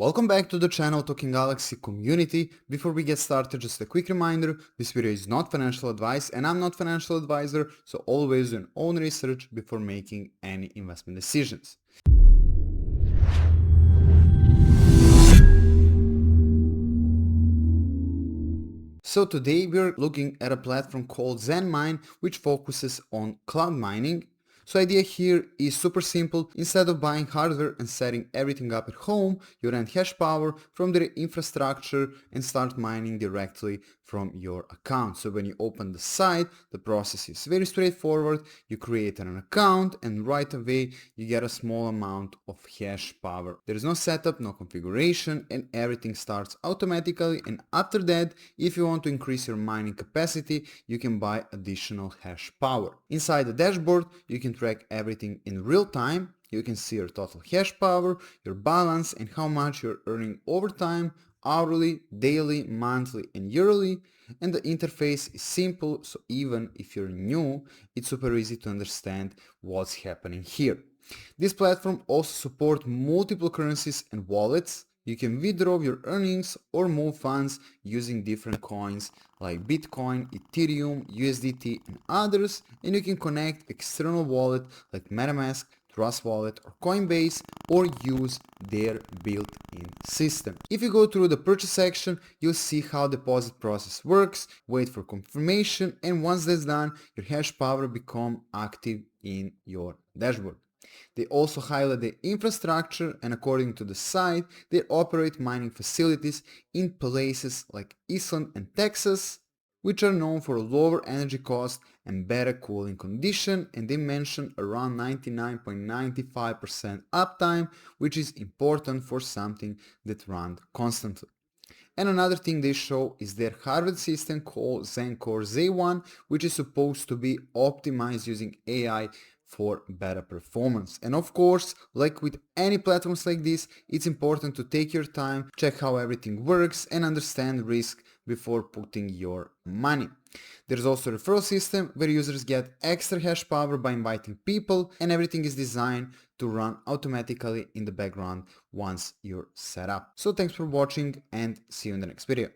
Welcome back to the channel Talking Galaxy community. Before we get started, just a quick reminder, this video is not financial advice and I'm not financial advisor, so always do your own research before making any investment decisions. So today we're looking at a platform called ZenMine, which focuses on cloud mining. So idea here is super simple. Instead of buying hardware and setting everything up at home, you rent hash power from their infrastructure and start mining directly from your account. So when you open the site, the process is very straightforward. You create an account and right away you get a small amount of hash power. There is no setup, no configuration, and everything starts automatically. And after that, if you want to increase your mining capacity, you can buy additional hash power. Inside the dashboard, you can track everything in real time. You can see your total hash power, your balance, and how much you're earning over time, hourly, daily, monthly, and yearly. And the interface is simple, so even if you're new, it's super easy to understand what's happening here. This platform also supports multiple currencies and wallets. You can withdraw your earnings or move funds using different coins like Bitcoin, Ethereum, USDT, and others, and you can connect external wallet like MetaMask, Trust Wallet, or Coinbase, or use their built-in system. If you go through the purchase section, you'll see how the deposit process works, wait for confirmation, and once that's done, your hash power become active in your dashboard. They also highlight the infrastructure, and according to the site, they operate mining facilities in places like Iceland and Texas, which are known for lower energy cost and better cooling condition, and they mention around 99.95% uptime, which is important for something that runs constantly. And another thing they show is their hardware system called ZenCore Z1, which is supposed to be optimized using AI for better performance. And of course, like with any platforms like this, it's important to take your time, check how everything works, and understand risk before putting your money. There's also a referral system where users get extra hash power by inviting people, and everything is designed to run automatically in the background once you're set up. So thanks for watching and see you in the next video.